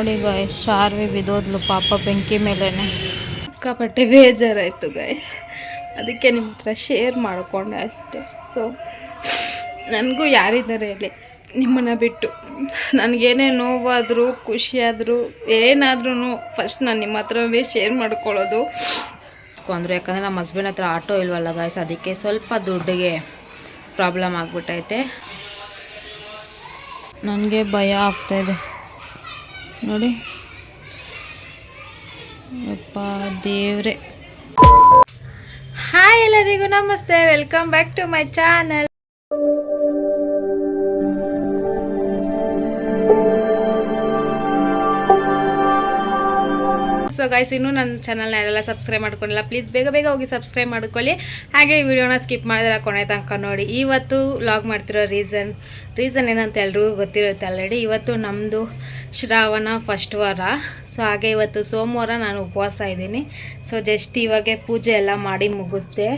ನೋಡಿ ಗಾಯ್ಸ್, ಚಾರ್ವಿ ಬಿದ್ದೋದ್ಲು ಪಾಪ ಬೆಂಕಿ ಮೇಲೇ. ಸಿಕ್ಕಾಪಟ್ಟೆ ಬೇಜಾರಾಯಿತು ಗಾಯ್ಸ್, ಅದಕ್ಕೆ ನಿಮ್ಮ ಹತ್ರ ಶೇರ್ ಮಾಡಿಕೊಂಡೆ ಅಷ್ಟೆ. ಸೊ ನನಗೂ ಯಾರಿದ್ದಾರೆ ಇಲ್ಲಿ ನಿಮ್ಮನ್ನು ಬಿಟ್ಟು. ನನಗೇನೇ ನೋವಾದರೂ ಖುಷಿಯಾದರೂ ಏನಾದ್ರೂ ಫಸ್ಟ್ ನಾನು ನಿಮ್ಮ ಹತ್ರನೇ ಶೇರ್ ಮಾಡ್ಕೊಳ್ಳೋದು. ಅಂದರು ಯಾಕಂದರೆ ನಮ್ಮ ಹಸ್ಬೆಂಡ್ ಹತ್ರ ಆಟೋ ಇಲ್ವಲ್ಲ ಗಾಯ್ಸ್, ಅದಕ್ಕೆ ಸ್ವಲ್ಪ ದುಡ್ಡಿಗೆ ಪ್ರಾಬ್ಲಮ್ ಆಗಿಬಿಟ್ಟೈತೆ. ನನಗೆ ಭಯ ಆಗ್ತಾಯಿದೆ ನೋಡಿ. ಅಪ್ಪ ದೇವ್ರೆ. ಹಾಯ್ ಎಲ್ಲರಿಗೂ ನಮಸ್ತೆ, welcome back to my channel. So guys, ಇನ್ನೂ ನನ್ನ ಚಾನಲ್ನ ಯಾರೆಲ್ಲ ಸಬ್ಸ್ಕ್ರೈಬ್ ಮಾಡ್ಕೊಂಡಿಲ್ಲ ಪ್ಲೀಸ್ ಬೇಗ ಬೇಗ ಹೋಗಿ ಸಬ್ಸ್ಕ್ರೈಬ್ ಮಾಡ್ಕೊಳ್ಳಿ. ಹಾಗೆ ಈ ವಿಡಿಯೋನ ಸ್ಕಿಪ್ ಮಾಡಿದ್ರೆ ಕೊನೆ ತನಕ ನೋಡಿ. ಇವತ್ತು ವ್ಲಾಗ್ ಮಾಡ್ತಿರೋ ರೀಸನ್ ಏನಂತ ಎಲ್ರಿಗೂ ಗೊತ್ತಿರುತ್ತೆ ಆಲ್ರೆಡಿ. ಇವತ್ತು ನಮ್ಮದು ಶ್ರಾವಣ ಫಸ್ಟ್ ವಾರ. ಸೊ ಹಾಗೆ ಇವತ್ತು ಸೋಮವಾರ ನಾನು ಉಪವಾಸ ಇದ್ದೀನಿ. ಸೊ ಜಸ್ಟ್ ಇವಾಗೆ ಪೂಜೆ ಎಲ್ಲ ಮಾಡಿ ಮುಗಿಸ್ದೆ.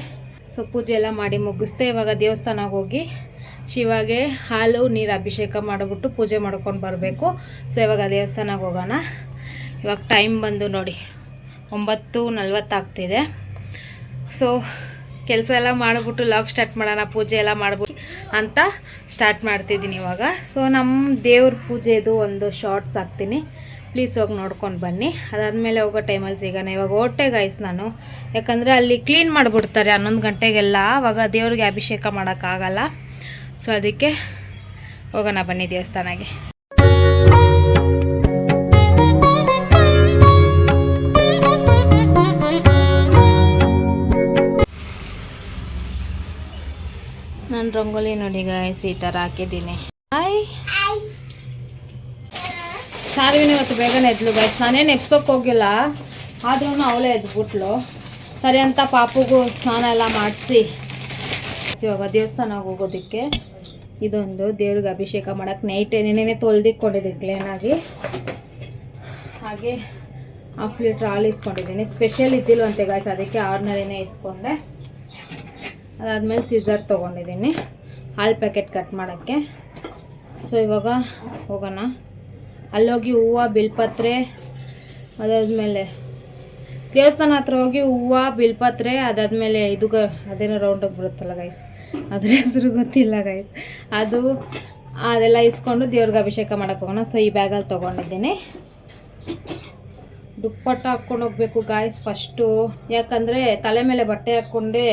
ಇವಾಗ ದೇವಸ್ಥಾನಕ್ಕೆ ಹೋಗಿ ಶಿವಾಗೆ ಹಾಲು ನೀರು ಅಭಿಷೇಕ ಮಾಡಿಬಿಟ್ಟು ಪೂಜೆ ಮಾಡ್ಕೊಂಡು ಬರಬೇಕು. ಸೊ ಇವಾಗ ದೇವಸ್ಥಾನಕ್ಕೆ ಹೋಗೋಣ. ಇವಾಗ ಟೈಮ್ ಬಂದು ನೋಡಿ 9:40 ಆಗ್ತಿದೆ. ಸೊ ಕೆಲಸ ಎಲ್ಲ ಮಾಡಿಬಿಟ್ಟು ಲಾಗ್ ಸ್ಟಾರ್ಟ್ ಮಾಡೋಣ, ಪೂಜೆ ಎಲ್ಲ ಮಾಡಿಬಿಟ್ಟು ಅಂತ ಸ್ಟಾರ್ಟ್ ಮಾಡ್ತಿದ್ದೀನಿ ಇವಾಗ. ಸೊ ನಮ್ಮ ದೇವ್ರ ಪೂಜೆದು ಒಂದು ಶಾರ್ಟ್ಸ್ ಹಾಕ್ತೀನಿ, ಪ್ಲೀಸ್ ಹೋಗಿ ನೋಡ್ಕೊಂಡು ಬನ್ನಿ. ಅದಾದಮೇಲೆ ಹೋಗೋ ಟೈಮಲ್ಲಿ ಸಿಗೋಣ. ಇವಾಗ ಹೊರಟೆ ಗೈಸ್ ನಾನು, ಯಾಕಂದರೆ ಅಲ್ಲಿ ಕ್ಲೀನ್ ಮಾಡಿಬಿಡ್ತಾರೆ 11 ಗಂಟೆಗೆಲ್ಲ. ಆವಾಗ ದೇವ್ರಿಗೆ ಅಭಿಷೇಕ ಮಾಡೋಕ್ಕಾಗಲ್ಲ. ಸೊ ಅದಕ್ಕೆ ಹೋಗೋಣ ಬನ್ನಿ ದೇವಸ್ಥಾನಕ್ಕೆ. ನಾನು ರಂಗೋಲಿ ನೋಡಿ ಗಾಯ್ಸ್ ಈ ಥರ ಹಾಕಿದ್ದೀನಿ. ಸಾರಿನ ಇವತ್ತು ಬೇಗನೆ ಎದ್ಲು ಗಾಯ್ಸ್, ನಾನೇನು ಎಪ್ಸೋಕ್ಕೆ ಹೋಗಿಲ್ಲ, ಆದ್ರೂ ಅವಳೇ ಎದ್ಬಿಟ್ಲು. ಸರಿ ಅಂತ ಪಾಪುಗೂ ಸ್ನಾನ ಎಲ್ಲ ಮಾಡಿಸಿ ಇವಾಗ ದೇವಸ್ಥಾನಕ್ಕೆ ಹೋಗೋದಕ್ಕೆ ಇದೊಂದು ದೇವ್ರಿಗೆ ಅಭಿಷೇಕ ಮಾಡೋಕ್ಕೆ ನೆನ್ನೆ ತೊಳೆದಿಕ್ಕೊಂಡಿದ್ದೆ ಕ್ಲೀನಾಗಿ. ಹಾಗೆ 1/2 ಲೀಟ್ರ್ ಹಾಲು ಇಸ್ಕೊಂಡಿದ್ದೀನಿ. ಸ್ಪೆಷಲ್ ಇದ್ದಿಲ್ವಂತೆ ಗಾಯ್ಸ್, ಅದಕ್ಕೆ ಆರ್ಡಿನರಿನೇ ಇಸ್ಕೊಂಡೆ. ಅದಾದಮೇಲೆ ಸಿಸರ್ ತೊಗೊಂಡಿದ್ದೀನಿ ಹಾಲು ಪ್ಯಾಕೆಟ್ ಕಟ್ ಮಾಡೋಕ್ಕೆ. ಸೊ ಇವಾಗ ಹೋಗೋಣ. ಅಲ್ಲೋಗಿ ಹೂವು ಬಿಲ್ಪತ್ರೆ, ಅದಾದಮೇಲೆ ದೇವಸ್ಥಾನ ಹತ್ರ ಹೋಗಿ ಹೂವು ಬಿಲ್ಪತ್ರೆ, ಅದಾದಮೇಲೆ ಅದೇನೋ ರೌಂಡಾಗಿ ಬರುತ್ತಲ್ಲ ಗೈಸ್, ಅದ್ರ ಹೆಸರು ಗೊತ್ತಿಲ್ಲ ಗೈಸ್, ಅದೆಲ್ಲ ಇಸ್ಕೊಂಡು ದೇವ್ರಿಗೆ ಅಭಿಷೇಕ ಮಾಡೋಕ್ಕೆ ಹೋಗೋಣ. ಸೊ ಈ ಬ್ಯಾಗಲ್ಲಿ ತೊಗೊಂಡಿದ್ದೀನಿ. ದುಪ್ಪಟ್ಟ ಹಾಕ್ಕೊಂಡು ಹೋಗ್ಬೇಕು ಗಾಯ್ಸ್ ಫಸ್ಟು, ಯಾಕಂದರೆ ತಲೆ ಮೇಲೆ ಬಟ್ಟೆ ಹಾಕ್ಕೊಂಡೆ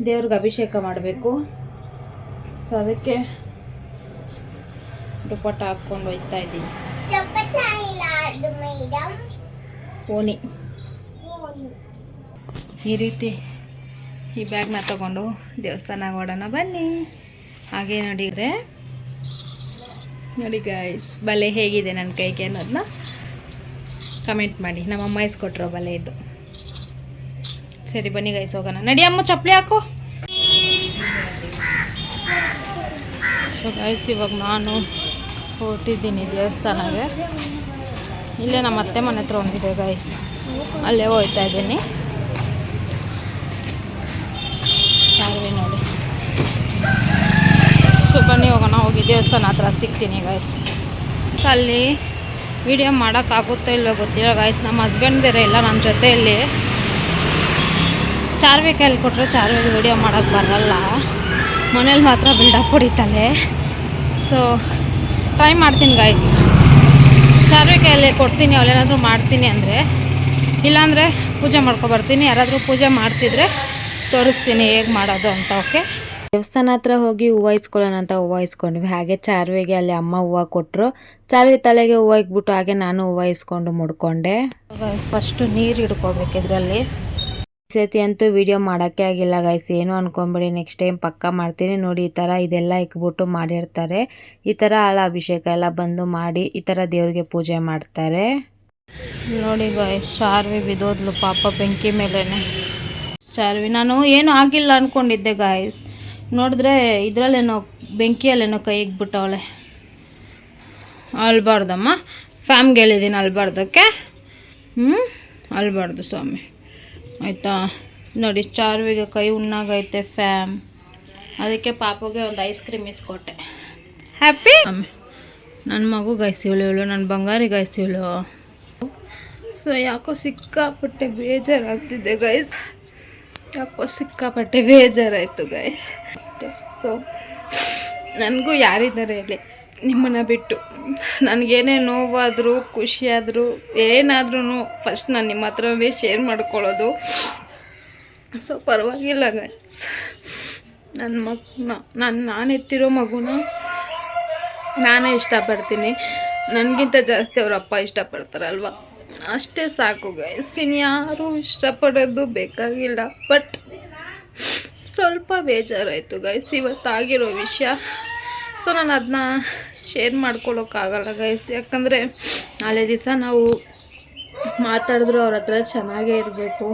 ದೇವ್ರಿಗೆ ಅಭಿಷೇಕ ಮಾಡಬೇಕು. ಸೊ ಅದಕ್ಕೆ ದುಪ್ಪಟ್ಟ ಹಾಕ್ಕೊಂಡು ಹೋಗ್ತಾ ಇದ್ದೀನಿ. ಓಣಿ ಈ ರೀತಿ ಈ ಬ್ಯಾಗ್ನ ತಗೊಂಡು ದೇವಸ್ಥಾನಕ್ಕೆ ಓಡೋಣ ಬನ್ನಿ. ಹಾಗೆ ನೋಡಿ ಗಾಯ್ಸ್, ಬಲೆ ಹೇಗಿದೆ ನನ್ನ ಕೈಗೆ ಅನ್ನೋದನ್ನ ಕಮೆಂಟ್ ಮಾಡಿ. ನಮ್ಮಮ್ಮ ಇಸ್ಕೊಟ್ರೋ ಬಲೆ ಇದು. ಸರಿ ಬನ್ನಿ ಗೈಸ್ ಹೋಗೋಣ. ನಡಿ ಅಮ್ಮ ಚಪ್ಪಲಿ ಹಾಕು. ಸೊ ಗೈಸ್ ಇವಾಗ ನಾನು ಹೊರಟಿದ್ದೀನಿ ದೇವಸ್ಥಾನಕ್ಕೆ. ಇಲ್ಲೇ ನಮ್ಮ ಅತ್ತೆ ಮನೆ ಹತ್ರ ಒಂದಿದೆ ಗೈಸ್, ಅಲ್ಲೇ ಹೋಗ್ತಾ ಇದ್ದೀನಿ. ಸಾರ್ವಿ ನೋಡಿ. ಸೊ ಬನ್ನಿ ಹೋಗೋಣ, ಹೋಗಿ ದೇವಸ್ಥಾನ ಹತ್ರ ಸಿಗ್ತೀನಿ ಗೈಸ್. ಅಲ್ಲಿ ವಿಡಿಯೋ ಮಾಡೋಕ್ಕಾಗುತ್ತೋ ಇಲ್ವೋ ಗೊತ್ತಿಲ್ಲ ಗೈಸ್, ನಮ್ಮ ಹಸ್ಬೆಂಡ್ ಬೇರೆ ಇಲ್ಲ ನನ್ನ ಜೊತೆಯಲ್ಲಿ. ಚಾರ್ವಿ ಕೈಯಲ್ಲಿ ಕೊಟ್ಟರೆ ಚಾರ್ವಿಗೆ ವಿಡಿಯೋ ಮಾಡೋಕ್ಕೆ ಬರಲ್ಲ, ಮನೇಲಿ ಮಾತ್ರ ಬಿಲ್ಡಪ್ ಹೊಡಿತಾಳೆ. ಸೊ ಟ್ರೈ ಮಾಡ್ತೀನಿ ಗೈಸ್, ಚಾರ್ವಿ ಕೈಯಲ್ಲಿ ಕೊಡ್ತೀನಿ, ಅವಳೇನಾದರೂ ಮಾಡ್ತೀನಿ ಅಂದರೆ, ಇಲ್ಲಾಂದರೆ ಪೂಜೆ ಮಾಡ್ಕೊಬರ್ತೀನಿ. ಯಾರಾದರೂ ಪೂಜೆ ಮಾಡ್ತಿದ್ರೆ ತೋರಿಸ್ತೀನಿ ಹೇಗೆ ಮಾಡೋದು ಅಂತ. ಓಕೆ, ದೇವಸ್ಥಾನ ಹತ್ರ ಹೋಗಿ ಹೂವು ಇಸ್ಕೊಳ್ಳೋಣ ಅಂತ ಹೂವು ಇಸ್ಕೊಂಡ್ವಿ. ಹಾಗೆ ಚಾರ್ವಿಗೆ ಅಲ್ಲಿ ಅಮ್ಮ ಹೂವು ಕೊಟ್ಟರು. ಚಾರ್ವಿ ತಲೆಗೆ ಹೂವು ಇಕ್ಬಿಟ್ಟು ಹಾಗೆ ನಾನು ಹೂವು ಇಸ್ಕೊಂಡು ಮುಡ್ಕೊಂಡೆ. ಫಸ್ಟು ನೀರು ಹಿಡ್ಕೊಬೇಕು ಇದರಲ್ಲಿ. ಸತಿ ಅಂತೂ ವಿಡಿಯೋ ಮಾಡೋಕ್ಕೆ ಆಗಿಲ್ಲ ಗೈಸ್, ಏನು ಅನ್ಕೊಂಬಿಡಿ, ನೆಕ್ಸ್ಟ್ ಟೈಮ್ ಪಕ್ಕ ಮಾಡ್ತೀನಿ. ನೋಡಿ ಈ ಥರ ಇದೆಲ್ಲ ಇಕ್ಬಿಟ್ಟು ಮಾಡಿರ್ತಾರೆ. ಈ ಥರ ಹಾಲು ಅಭಿಷೇಕ ಎಲ್ಲ ಬಂದು ಮಾಡಿ ಈ ಥರ ದೇವ್ರಿಗೆ ಪೂಜೆ ಮಾಡ್ತಾರೆ. ನೋಡಿ ಗೈಸ್, ಚಾರ್ವಿ ಬಿದ್ದೋದ್ಲು ಪಾಪ ಬೆಂಕಿ ಮೇಲೇ. ಚಾರ್ವಿ ನಾನು ಏನು ಆಗಿಲ್ಲ ಅಂದ್ಕೊಂಡಿದ್ದೆ ಗಾಯ್ಸ್, ನೋಡಿದ್ರೆ ಇದರಲ್ಲೇನೋ ಬೆಂಕಿಯಲ್ಲೇನೋ ಕೈ ಇಕ್ಬಿಟ್ಟವಳೆ. ಅಳ್ಬಾರ್ದಮ್ಮ, ಫ್ಯಾಮ್ಗೆ ಹೇಳಿದ್ದೀನಿ ಅಳ್ಬಾರ್ದಕ್ಕೆ. ಅಳ್ಬಾರ್ದು ಸ್ವಾಮಿ ಆಯಿತಾ. ನೋಡಿ ಚಾರ್ವಿಗೆ ಕೈ ಉಣ್ಣಾಗೈತೆ ಫ್ಯಾಮ್, ಅದಕ್ಕೆ ಪಾಪಗೆ ಒಂದು ಐಸ್ ಕ್ರೀಮ್ ಇಸ್ಕೊಟ್ಟೆ. ಹ್ಯಾಪಿ ನನ್ನ ಮಗು ಗೈಸ್ ಇವಳು ನನ್ನ ಬಂಗಾರಿ ಗೈಸ್ ಇವಳು. ಸೊ ಯಾಕೋ ಸಿಕ್ಕಾಪಟ್ಟೆ ಬೇಜಾರಾಗ್ತಿದೆ ಗೈಸ್, ಯಾಕೋ ಸಿಕ್ಕಾಪಟ್ಟೆ ಬೇಜಾರಾಯಿತು ಗೈಸ್. ಸೊ ನನಗೂ ಯಾರಿದ್ದಾರೆ ಇಲ್ಲಿ ನಿಮ್ಮನ್ನು ಬಿಟ್ಟು. ನನಗೇನೇ ನೋವಾದರೂ ಖುಷಿಯಾದರೂ ಏನಾದ್ರೂ ಫಸ್ಟ್ ನಾನು ನಿಮ್ಮ ಹತ್ರನೇ ಶೇರ್ ಮಾಡ್ಕೊಳ್ಳೋದು. ಸೊ ಪರವಾಗಿಲ್ಲ ಗೈಸ್, ನನ್ನ ಮಗನ ನಾನು ಎತ್ತಿರೋ ಮಗುನ ನಾನೇ ಇಷ್ಟಪಡ್ತೀನಿ, ನನಗಿಂತ ಜಾಸ್ತಿ ಅವ್ರ ಅಪ್ಪ ಇಷ್ಟಪಡ್ತಾರಲ್ವ, ಅಷ್ಟೇ ಸಾಕು ಗೈಸ್. ಇನ್ಯಾರೂ ಇಷ್ಟಪಡೋದು ಬೇಕಾಗಿಲ್ಲ. ಬಟ್ ಸ್ವಲ್ಪ ಬೇಜಾರಾಯಿತು ಗೈಸ್ ಇವತ್ತಾಗಿರೋ ವಿಷಯ. ಸೊ ನಾನು ಅದನ್ನ ಶೇರ್ ಮಾಡ್ಕೊಳ್ಳೋಕ್ಕಾಗಲ್ಲ ಗೈಸ್, ಯಾಕಂದರೆ ನಾಳೆ ದಿವಸ ನಾವು ಮಾತಾಡಿದ್ರು ಅವ್ರ ಹತ್ರ ಚೆನ್ನಾಗೇ ಇರಬೇಕು.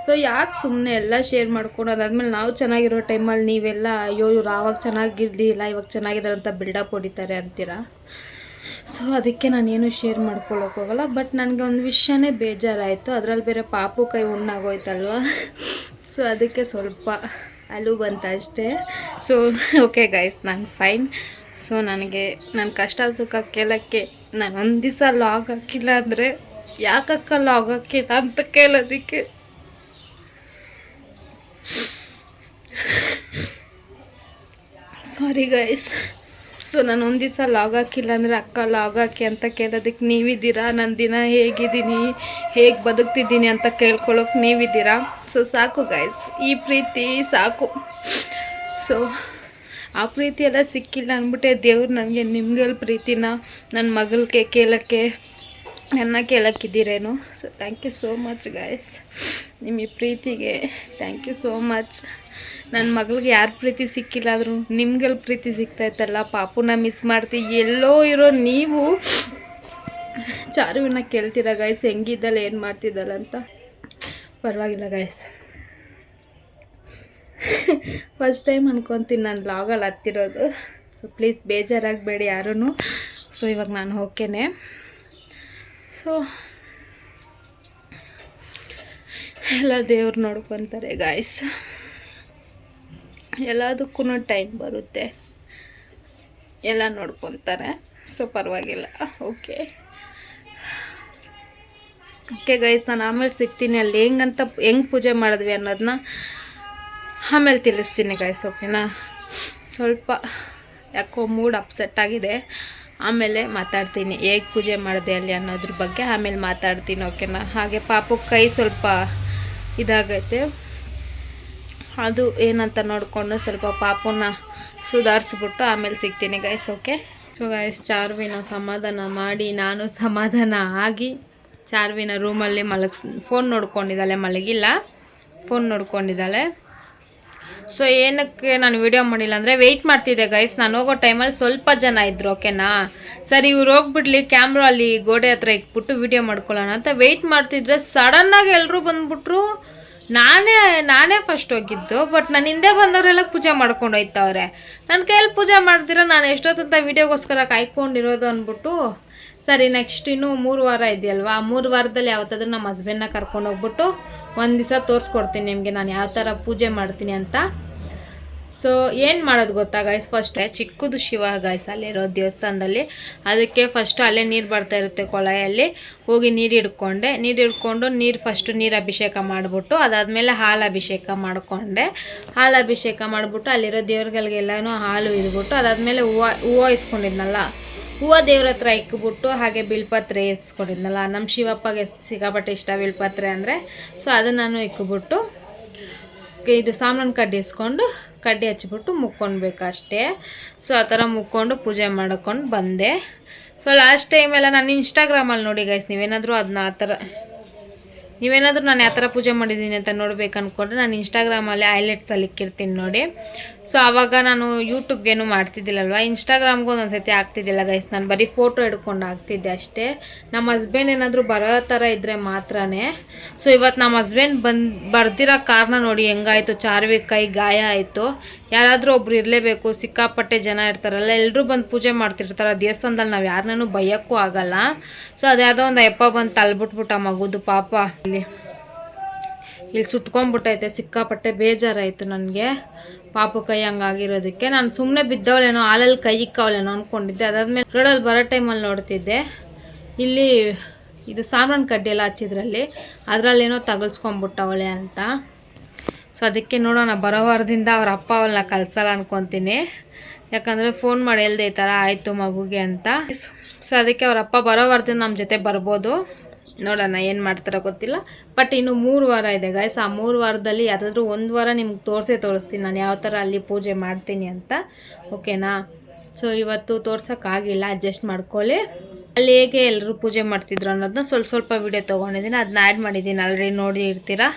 ಸೊ ಯಾಕೆ ಸುಮ್ಮನೆ ಎಲ್ಲ ಶೇರ್ ಮಾಡ್ಕೊಂಡು ಅದಾದ್ಮೇಲೆ ನಾವು ಚೆನ್ನಾಗಿರೋ ಟೈಮಲ್ಲಿ ನೀವೆಲ್ಲ ಅಯ್ಯೋ ಇವ್ರು ಆವಾಗ ಚೆನ್ನಾಗಿರಲಿಲ್ಲ ಇವಾಗ ಚೆನ್ನಾಗಿದ್ದಾರೆ ಅಂತ ಬಿಲ್ಡಪ್ ಹೊಡಿತಾರೆ ಅಂತೀರಾ. ಸೊ ಅದಕ್ಕೆ ನಾನೇನು ಶೇರ್ ಮಾಡ್ಕೊಳ್ಳೋಕ್ಕೋಗಲ್ಲ. ಬಟ್ ನನಗೆ ಒಂದು ವಿಷಯನೇ ಬೇಜಾರಾಯಿತು, ಅದರಲ್ಲಿ ಬೇರೆ ಪಾಪು ಕೈ ಹುಣ್ಣಾಗೋಯ್ತಲ್ವ. ಸೊ ಅದಕ್ಕೆ ಸ್ವಲ್ಪ ಅಲ್ಲೂ ಬಂತ ಅಷ್ಟೇ. ಸೊ ಓಕೆ ಗೈಸ್, ನಾನು ಫೈನ್. ಸೊ ನನಗೆ ನನ್ನ ಕಷ್ಟ ಸುಖ ಕೇಳೋಕ್ಕೆ ನಾನು ಒಂದು ದಿವಸ ಲಾಗ್ ಹಾಕಿಲ್ಲ ಅಂದರೆ ಯಾಕಕ್ಕ ಲಾಗ್ ಹಾಕಿಲ್ಲ ಅಂತ ಕೇಳೋದಕ್ಕೆ ಸಾರಿ ಗೈಸ್. ಸೊ ನಾನು ಒಂದು ದಿವಸ ಲಾಗ್ ಹಾಕಿಲ್ಲ ಅಂದರೆ ಅಕ್ಕ ಲಾಗ್ ಹಾಕಿ ಅಂತ ಕೇಳೋದಕ್ಕೆ ನೀವಿದ್ದೀರಾ. ನನ್ನ ದಿನ ಹೇಗಿದ್ದೀನಿ, ಹೇಗೆ ಬದುಕ್ತಿದ್ದೀನಿ ಅಂತ ಕೇಳ್ಕೊಳ್ಳೋಕೆ ನೀವಿದ್ದೀರಾ. ಸೊ ಸಾಕು ಗೈಸ್, ಈ ಪ್ರೀತಿ ಸಾಕು. ಸೊ ಆ ಪ್ರೀತಿ ಎಲ್ಲ ಸಿಕ್ಕಿಲ್ಲ ಅಂದ್ಬಿಟ್ಟೆ ದೇವ್ರು ನನಗೆ ನಿಮ್ಗೆಲ್ಲ ಪ್ರೀತಿನ ನನ್ನ ಮಗಳಿಗೆ ಕೇಳೋಕ್ಕೆ ನನ್ನ ಕೇಳೋಕ್ಕಿದ್ದೀರೇನು. So thank you so much guys, ನಿಮ್ಮ ಈ ಪ್ರೀತಿಗೆ ಥ್ಯಾಂಕ್ ಯು ಸೋ ಮಚ್. ನನ್ನ ಮಗಳಿಗೆ ಯಾರ ಪ್ರೀತಿ ಸಿಕ್ಕಿಲ್ಲ ಆದರೂ ನಿಮ್ಗೆಲ್ಲ ಪ್ರೀತಿ ಸಿಗ್ತಾಯಿತ್ತಲ್ಲ. ಪಾಪುನ ಮಿಸ್ ಮಾಡ್ತೀವಿ, ಎಲ್ಲೋ ಇರೋ ನೀವು ಚಾರುವಿನ ಕೇಳ್ತೀರ ಗೈಸ್ ಹೆಂಗಿದ್ದಲ್ಲ ಏನು ಮಾಡ್ತಿದ್ದಲ್ಲ ಅಂತ. ಪರವಾಗಿಲ್ಲ ಗೈಸ್, ಫಸ್ಟ್ ಟೈಮ್ ಅನ್ಕೊತೀನಿ ನಾನು ಲಾಗಲ್ಲಿ ಹತ್ತಿರೋದು. ಸೊ ಪ್ಲೀಸ್ ಬೇಜಾರಾಗಬೇಡಿ ಯಾರೂ. ಸೊ ಇವಾಗ ನಾನು ಓಕೆನೆ. ಸೊ ಎಲ್ಲ ದೇವ್ರು ನೋಡ್ಕೊತಾರೆ ಗಾಯ್ಸ್, ಎಲ್ಲದಕ್ಕೂ ಟೈಮ್ ಬರುತ್ತೆ, ಎಲ್ಲ ನೋಡ್ಕೊತಾರೆ. ಸೊ ಪರವಾಗಿಲ್ಲ, ಓಕೆ ಓಕೆ ಗೈಸ್, ನಾನು ಆಮೇಲೆ ಸಿಗ್ತೀನಿ. ಅಲ್ಲಿ ಹೆಂಗೆ ಪೂಜೆ ಮಾಡಿದ್ವಿ ಅನ್ನೋದನ್ನ ಆಮೇಲೆ ತಿಳಿಸ್ತೀನಿ ಗೈಸ್, ಓಕೆನಾ. ಸ್ವಲ್ಪ ಯಾಕೋ ಮೂಡ್ ಅಪ್ಸೆಟ್ ಆಗಿದೆ, ಆಮೇಲೆ ಮಾತಾಡ್ತೀನಿ ಹೇಗೆ ಪೂಜೆ ಮಾಡಿದೆ ಅಲ್ಲಿ ಅನ್ನೋದ್ರ ಬಗ್ಗೆ ಆಮೇಲೆ ಮಾತಾಡ್ತೀನಿ, ಓಕೆನಾ. ಹಾಗೆ ಪಾಪು ಕೈ ಸ್ವಲ್ಪ ಇದಾಗೈತೆ, ಅದು ಏನಂತ ನೋಡಿಕೊಂಡು ಸ್ವಲ್ಪ ಪಾಪುನ ಸುಧಾರಿಸ್ಬಿಟ್ಟು ಆಮೇಲೆ ಸಿಗ್ತೀನಿ ಗೈಸ್, ಓಕೆ. ಸೊ ಗೈಸ್, ಚಾರ್ವಿನ ಸಮಾಧಾನ ಮಾಡಿ ನಾನು ಸಮಾಧಾನ ಆಗಿ ಚಾರ್ವಿನ ರೂಮಲ್ಲಿ ಫೋನ್ ನೋಡ್ಕೊಂಡಿದ್ದಾಳೆ, ಮಲಗಿಲ್ಲ, ಫೋನ್ ನೋಡ್ಕೊಂಡಿದ್ದಾಳೆ. ಸೊ ಏನಕ್ಕೆ ನಾನು ವಿಡಿಯೋ ಮಾಡಿಲ್ಲ ಅಂದರೆ ವೆಯ್ಟ್ ಮಾಡ್ತಿದ್ದೆ ಗೈಸ್. ನಾನು ಹೋಗೋ ಟೈಮಲ್ಲಿ ಸ್ವಲ್ಪ ಜನ ಇದ್ದರು, ಓಕೆನಾ. ಸರಿ ಇವ್ರು ಹೋಗ್ಬಿಡ್ಲಿ ಕ್ಯಾಮ್ರಾ ಅಲ್ಲಿ ಗೋಡೆ ಹತ್ರ ಇಟ್ಬಿಟ್ಟು ವಿಡಿಯೋ ಮಾಡ್ಕೊಳ್ಳೋಣ ಅಂತ ವೆಯ್ಟ್ ಮಾಡ್ತಿದ್ರೆ ಸಡನ್ನಾಗಿ ಎಲ್ಲರೂ ಬಂದುಬಿಟ್ರು. ನಾನೇ ಫಸ್ಟ್ ಹೋಗಿದ್ದು, ಬಟ್ ನಾನು ಹಿಂದೆ ಬಂದವರೆಲ್ಲ ಪೂಜೆ ಮಾಡ್ಕೊಂಡು ಹೋಯ್ತವ್ರೆ. ನನ್ನ ಕೈಯಲ್ಲಿ ಪೂಜೆ ಮಾಡ್ತೀರ ನಾನು ಎಷ್ಟೊತ್ತಂತ ವೀಡಿಯೋಗೋಸ್ಕರ ಕಾಯ್ಕೊಂಡಿರೋದು ಅಂದ್ಬಿಟ್ಟು, ಸರಿ ನೆಕ್ಸ್ಟ್ ಇನ್ನೂ 3 ವಾರ ಇದೆಯಲ್ವಾ, ಆ 3 ವಾರದಲ್ಲಿ ಯಾವತ್ತಾದ್ರೂ ನಮ್ಮ ಹಸ್ಬೆಂಡ್ನ ಕರ್ಕೊಂಡು ಹೋಗ್ಬಿಟ್ಟು ಒಂದು ದಿವಸ ತೋರಿಸ್ಕೊಡ್ತೀನಿ ನಿಮಗೆ ನಾನು ಯಾವ ಥರ ಪೂಜೆ ಮಾಡ್ತೀನಿ ಅಂತ. ಸೊ ಏನು ಮಾಡೋದು ಗೊತ್ತಾ ಗೈಸ್, ಫಸ್ಟ್ ಚಿಕ್ಕದು ಶಿವ ಗೈಸ್ ಅಲ್ಲಿರೋ ದೇವಸ್ಥಾನದಲ್ಲಿ, ಅದಕ್ಕೆ ಫಸ್ಟು ಅಲ್ಲೇ ನೀರು ಬರ್ತಾ ಇರುತ್ತೆ ಕೊಳಯಲ್ಲಿ, ಹೋಗಿ ನೀರು ಹಿಡ್ಕೊಂಡು ಫಸ್ಟು ನೀರು ಅಭಿಷೇಕ ಮಾಡಿಬಿಟ್ಟು ಅದಾದಮೇಲೆ ಹಾಲು ಅಭಿಷೇಕ ಮಾಡಿಕೊಂಡೆ. ಹಾಲು ಅಭಿಷೇಕ ಮಾಡಿಬಿಟ್ಟು ಅಲ್ಲಿರೋ ದೇವ್ರಿಗೆಲ್ಲನೂ ಹಾಲು ಇದ್ಬಿಟ್ಟು ಅದಾದಮೇಲೆ ಹೂವು ಇಸ್ಕೊಂಡಿದ್ನಲ್ಲ, ಹೂವು ದೇವ್ರ ಹತ್ರ ಇಕ್ಬಿಟ್ಟು ಹಾಗೆ ಬಿಲ್ಪತ್ರೆ ಎತ್ಸ್ಕೊಂಡಿದ್ನಲ್ಲ, ನಮ್ಮ ಶಿವಪ್ಪಗೆ ಸಿಕ್ಕಾಪಟ್ಟೆ ಇಷ್ಟ ಬಿಲ್ಪತ್ರೆ ಅಂದರೆ. ಸೊ ಅದನ್ನು ನಾನು ಇಕ್ಬಿಟ್ಟು ಇದು ಸಾಮಾನು ಕಡ್ಡಿ ಇಸ್ಕೊಂಡು ಕಡ್ಡಿ ಹಚ್ಬಿಟ್ಟು ಮುಕ್ಕೊಳ್ಬೇಕು ಅಷ್ಟೇ. ಸೊ ಆ ಥರ ಮುಕ್ಕೊಂಡು ಪೂಜೆ ಮಾಡ್ಕೊಂಡು ಬಂದೆ. ಸೊ ಲಾಸ್ಟ್ ಟೈಮೆಲ್ಲ ನಾನು ಇನ್ಸ್ಟಾಗ್ರಾಮಲ್ಲಿ ನೋಡಿ ಗೈಸ್, ನೀವೇನಾದರೂ ನಾನು ಯಾವ ಥರ ಪೂಜೆ ಮಾಡಿದ್ದೀನಿ ಅಂತ ನೋಡ್ಬೇಕು ಅಂದ್ಕೊಂಡ್ರೆ ನಾನು ಇನ್ಸ್ಟಾಗ್ರಾಮಲ್ಲಿ ಹೈಲೈಟ್ಸಲ್ಲಿ ಇಕ್ಕಿರ್ತೀನಿ ನೋಡಿ. ಸೊ ಆವಾಗ ನಾನು ಯೂಟ್ಯೂಬ್ಗೇನು ಮಾಡ್ತಿದ್ದಿಲ್ಲಲ್ವ, ಇನ್ಸ್ಟಾಗ್ರಾಮ್ಗೂ ಒಂದೊಂದು ಸತಿ ಆಗ್ತಿದ್ದಿಲ್ಲ ಗೈಸ್, ನಾನು ಬರೀ ಫೋಟೋ ಹಿಡ್ಕೊಂಡು ಆಗ್ತಿದ್ದೆ ಅಷ್ಟೇ. ನಮ್ಮ ಹಸ್ಬೆಂಡ್ ಏನಾದರೂ ಬರೋ ಥರ ಇದ್ದರೆ ಮಾತ್ರನೇ. ಸೊ ಇವತ್ತು ನಮ್ಮ ಹಸ್ಬೆಂಡ್ ಬರ್ದಿರೋ ಕಾರಣ ನೋಡಿ ಹೆಂಗಾಯಿತು, ಚಾರ್ವಿ ಕೈ ಗಾಯ ಆಯಿತು. ಯಾರಾದರೂ ಒಬ್ರು ಇರಲೇಬೇಕು, ಸಿಕ್ಕಾಪಟ್ಟೆ ಜನ ಇರ್ತಾರಲ್ಲ, ಎಲ್ಲರೂ ಬಂದು ಪೂಜೆ ಮಾಡ್ತಿರ್ತಾರೆ ದೇವಸ್ಥಾನದಲ್ಲಿ, ನಾವು ಯಾರನ್ನೂ ಬೈಯೋಕ್ಕೂ ಆಗಲ್ಲ. ಸೊ ಅದ್ಯಾವುದೋ ಒಂದು ಅಪ್ಪ ಬಂದು ತಲ್ಬಿಟ್ಬಿಟ್ಟ ಮಗುದು ಪಾಪ, ಇಲ್ಲಿ ಸುಟ್ಕೊಂಡ್ಬಿಟ್ಟೈತೆ, ಸಿಕ್ಕಾಪಟ್ಟೆ ಬೇಜಾರಾಯಿತು ನನಗೆ. ಪಾಪು ಕೈ ಹಂಗಾಗಿರೋದಕ್ಕೆ ನಾನು ಸುಮ್ಮನೆ ಬಿದ್ದವಳೇನೋ ಹಾಲಲ್ಲಿ ಕೈ ಇಕ್ಕವಳೇನೋ ಅಂದ್ಕೊಂಡಿದ್ದೆ. ಅದಾದಮೇಲೆ ರೋಡಲ್ಲಿ ಬರೋ ಟೈಮಲ್ಲಿ ನೋಡ್ತಿದ್ದೆ ಇಲ್ಲಿ ಇದು ಸಾಂಬ್ರಾಣಿ ಕಡ್ಡಿ ಎಲ್ಲ ಹಚ್ಚಿದ್ರಲ್ಲಿ ಅದರಲ್ಲೇನೋ ತಗಲ್ಸ್ಕೊಂಬಿಟ್ಟವಳೆ ಅಂತ. ಸೊ ಅದಕ್ಕೆ ನೋಡೋಣ ಬರೋ ವಾರದಿಂದ ಅವ್ರ ಅಪ್ಪ ಅವಳನ್ನ ಕಲ್ಸಲ್ಲ ಅನ್ಕೊತೀನಿ. ಯಾಕಂದರೆ ಫೋನ್ ಮಾಡಿ ಹೇಳ್ದೆ ಈ ಥರ ಆಯಿತು ಮಗುಗೆ ಅಂತ. ಸೊ ಅದಕ್ಕೆ ಅವ್ರ ಅಪ್ಪ ಬರೋ ವಾರದಿಂದ ನಮ್ಮ ಜೊತೆ ಬರ್ಬೋದು. ನೋಡೋಣ ಏನು ಮಾಡ್ತಾರೋ ಗೊತ್ತಿಲ್ಲ. ಬಟ್ ಇನ್ನು 3 ವಾರ ಇದೆ ಗೈಸ್. ಆ 3 ವಾರದಲ್ಲಿ ಯಾವುದಾದ್ರೂ 1 ವಾರ ನಿಮ್ಗೆ ತೋರಿಸ್ತೀನಿ ನಾನು ಯಾವ ಥರ ಅಲ್ಲಿ ಪೂಜೆ ಮಾಡ್ತೀನಿ ಅಂತ. ಓಕೆನಾ? ಸೊ ಇವತ್ತು ತೋರ್ಸೋಕ್ಕಾಗಿಲ್ಲ, ಅಡ್ಜಸ್ಟ್ ಮಾಡ್ಕೊಳ್ಳಿ. ಅಲ್ಲಿ ಹೇಗೆ ಎಲ್ಲರೂ ಪೂಜೆ ಮಾಡ್ತಿದ್ರು ಅನ್ನೋದನ್ನ ಸ್ವಲ್ಪ ವಿಡಿಯೋ ತೊಗೊಂಡಿದ್ದೀನಿ, ಅದನ್ನ ಆ್ಯಡ್ ಮಾಡಿದ್ದೀನಿ, ಆಲ್ರೆಡಿ ನೋಡಿ ಇರ್ತೀರಾ.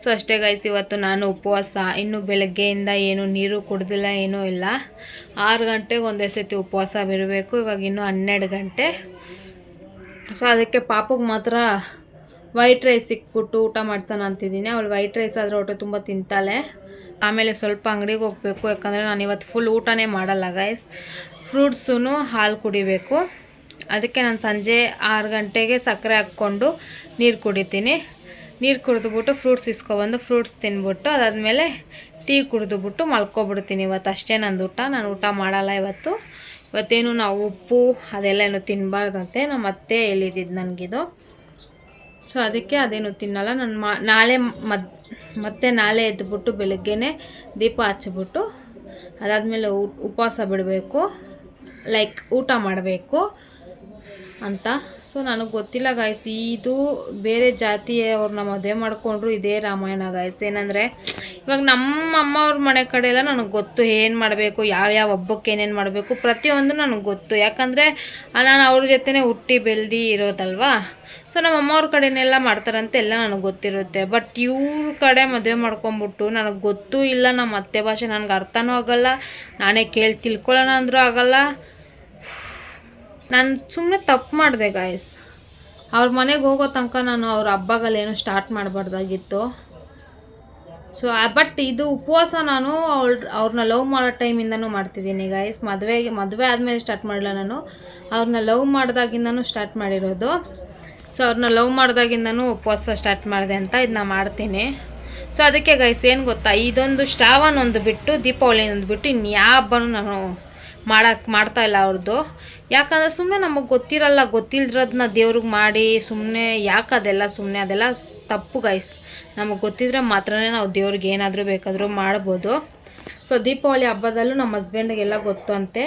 ಸೊ ಅಷ್ಟೇ ಗೈಸ್, ಇವತ್ತು ನಾನು ಉಪವಾಸ. ಇನ್ನು ಬೆಳಗ್ಗೆಯಿಂದ ಏನು ನೀರು ಕುಡ್ದಿಲ್ಲ, ಏನೂ ಇಲ್ಲ. 6 ಗಂಟೆಗೆ ಒಂದೇ ಸತಿ ಉಪವಾಸ ಬಿಡಬೇಕು. ಇವಾಗ ಇನ್ನೂ 12 ಗಂಟೆ. ಸೊ ಅದಕ್ಕೆ ಪಾಪಗೆ ಮಾತ್ರ ವೈಟ್ ರೈಸ್ ಸಿಕ್ಬಿಟ್ಟು ಊಟ ಮಾಡ್ತಾನೆ ಅಂತಿದ್ದೀನಿ. ಅವಳು ವೈಟ್ ರೈಸ್ ಆದರೆ ಹೊಟ್ಟೆ ತುಂಬ ತಿಂತಾಳೆ. ಆಮೇಲೆ ಸ್ವಲ್ಪ ಅಂಗಡಿಗೆ ಹೋಗಬೇಕು, ಯಾಕಂದರೆ ನಾನು ಇವತ್ತು ಫುಲ್ ಊಟನೇ ಮಾಡಲ್ಲ ಗೈಸ್. ಫ್ರೂಟ್ಸೂ ಹಾಲು ಕುಡಿಬೇಕು. ಅದಕ್ಕೆ ನಾನು ಸಂಜೆ 6 ಗಂಟೆಗೆ ಸಕ್ಕರೆ ಹಾಕ್ಕೊಂಡು ನೀರು ಕುಡಿತೀನಿ. ನೀರು ಕುಡಿದ್ಬಿಟ್ಟು ಫ್ರೂಟ್ಸ್ ಇಸ್ಕೊಬಂದು ಫ್ರೂಟ್ಸ್ ತಿನ್ಬಿಟ್ಟು ಅದಾದಮೇಲೆ ಟೀ ಕುಡಿದ್ಬಿಟ್ಟು ಮಲ್ಕೊಬಿಡ್ತೀನಿ. ಇವತ್ತು ಅಷ್ಟೇ ನಂದು ಊಟ. ನಾನು ಊಟ ಮಾಡಲ್ಲ ಇವತ್ತೇನು ನಾವು ಉಪ್ಪು ಅದೆಲ್ಲ ಏನು ತಿನ್ನಬಾರ್ದಂತೆ. ನಮ್ಮ ಅತ್ತೆ ಹೇಳಿದ್ದು ನನಗಿದು. ಸೊ ಅದಕ್ಕೆ ಅದೇನು ತಿನ್ನಲ್ಲ ನಾನು. ಮತ್ತೆ ನಾಳೆ ಎದ್ದುಬಿಟ್ಟು ಬೆಳಗ್ಗೆನೇ ದೀಪ ಹಚ್ಚಿಬಿಟ್ಟು ಅದಾದಮೇಲೆ ಉಪವಾಸ ಬಿಡಬೇಕು, ಲೈಕ್ ಊಟ ಮಾಡಬೇಕು ಅಂತ. ಸೊ ನನಗೆ ಗೊತ್ತಿಲ್ಲ ಗಾಯ್ಸ್, ಇದು ಬೇರೆ ಜಾತಿಯವ್ರನ್ನ ಮದುವೆ ಮಾಡಿಕೊಂಡ್ರು ಇದೇ ರಾಮಾಯಣ ಗಾಯ್ಸ್. ಏನಂದರೆ ಇವಾಗ ನಮ್ಮ ಅಮ್ಮ ಅವ್ರ ಮನೆ ಕಡೆ ಎಲ್ಲ ನನಗೆ ಗೊತ್ತು ಏನು ಮಾಡಬೇಕು, ಯಾವ್ಯಾವ ಹಬ್ಬಕ್ಕೆ ಏನೇನು ಮಾಡಬೇಕು ಪ್ರತಿಯೊಂದು ನನಗೆ ಗೊತ್ತು. ಯಾಕಂದರೆ ನಾನು ಅವ್ರ ಜೊತೆನೇ ಹುಟ್ಟಿ ಬೆಳೆದು ಇರೋದಲ್ವಾ. ಸೊ ನಮ್ಮ ಅಮ್ಮ ಅವ್ರ ಕಡೆನೆಲ್ಲ ಮಾಡ್ತಾರಂತೆ ಎಲ್ಲ ನನಗೆ ಗೊತ್ತಿರುತ್ತೆ. ಬಟ್ ಇವ್ರ ಕಡೆ ಮದುವೆ ಮಾಡ್ಕೊಂಬಿಟ್ಟು ನನಗೆ ಗೊತ್ತೂ ಇಲ್ಲ, ನಮ್ಮ ಅತ್ತೆ ಭಾಷೆ ನನಗೆ ಅರ್ಥನೂ ಆಗೋಲ್ಲ, ನಾನೇ ಕೇಳಿ ತಿಳ್ಕೊಳ್ಳೋಣ ಅಂದರೂ ಆಗೋಲ್ಲ. ನಾನು ಸುಮ್ಮನೆ ತಪ್ಪು ಮಾಡಿದೆ ಗಾಯ್ಸ್. ಅವ್ರ ಮನೆಗೆ ಹೋಗೋ ತನಕ ನಾನು ಅವ್ರ ಹಬ್ಬಗಳೇನು ಸ್ಟಾರ್ಟ್ ಮಾಡಬಾರ್ದಾಗಿತ್ತು. ಸೊ ಬಟ್ ಇದು ಉಪವಾಸ ನಾನು ಅವ್ರನ್ನ ಲವ್ ಮಾಡೋ ಟೈಮಿಂದನೂ ಮಾಡ್ತಿದ್ದೀನಿ ಗಾಯ್ಸ್. ಮದುವೆ ಆದಮೇಲೆ ಸ್ಟಾರ್ಟ್ ಮಾಡಲ್ಲ, ನಾನು ಅವ್ರನ್ನ ಲವ್ ಮಾಡಿದಾಗಿಂದನೂ ಸ್ಟಾರ್ಟ್ ಮಾಡಿರೋದು. ಸೊ ಅವ್ರನ್ನ ಲವ್ ಮಾಡಿದಾಗಿಂದನೂ ಉಪವಾಸ ಸ್ಟಾರ್ಟ್ ಮಾಡಿದೆ ಅಂತ ಇದನ್ನ ಮಾಡ್ತೀನಿ. ಸೊ ಅದಕ್ಕೆ ಗೈಸ್ ಏನು ಗೊತ್ತಾ, ಇದೊಂದು ಶ್ರಾವಣ ಒಂದು ಬಿಟ್ಟು ದೀಪಾವಳಿ ಒಂದು ಬಿಟ್ಟು ಇನ್ಯಾವ ಹಬ್ಬನೂ ನಾನು ಮಾಡ್ತಾಯಿಲ್ಲ ಅವ್ರದ್ದು. ಯಾಕಂದರೆ ಸುಮ್ಮನೆ ನಮಗೆ ಗೊತ್ತಿರಲ್ಲ, ಗೊತ್ತಿಲ್ಲದ್ರದನ್ನ ದೇವ್ರಿಗೆ ಮಾಡಿ ಸುಮ್ಮನೆ ಯಾಕೆ ಅದೆಲ್ಲ ತಪ್ಪು ಗೈಸ್. ನಮಗೆ ಗೊತ್ತಿದ್ರೆ ಮಾತ್ರನೇ ನಾವು ದೇವ್ರಿಗೆ ಏನಾದರೂ ಬೇಕಾದರೂ ಮಾಡ್ಬೋದು. ಸೊ ದೀಪಾವಳಿ ಹಬ್ಬದಲ್ಲೂ ನಮ್ಮ ಹಸ್ಬೆಂಡಿಗೆಲ್ಲ ಗೊತ್ತು ಅಂತೆ,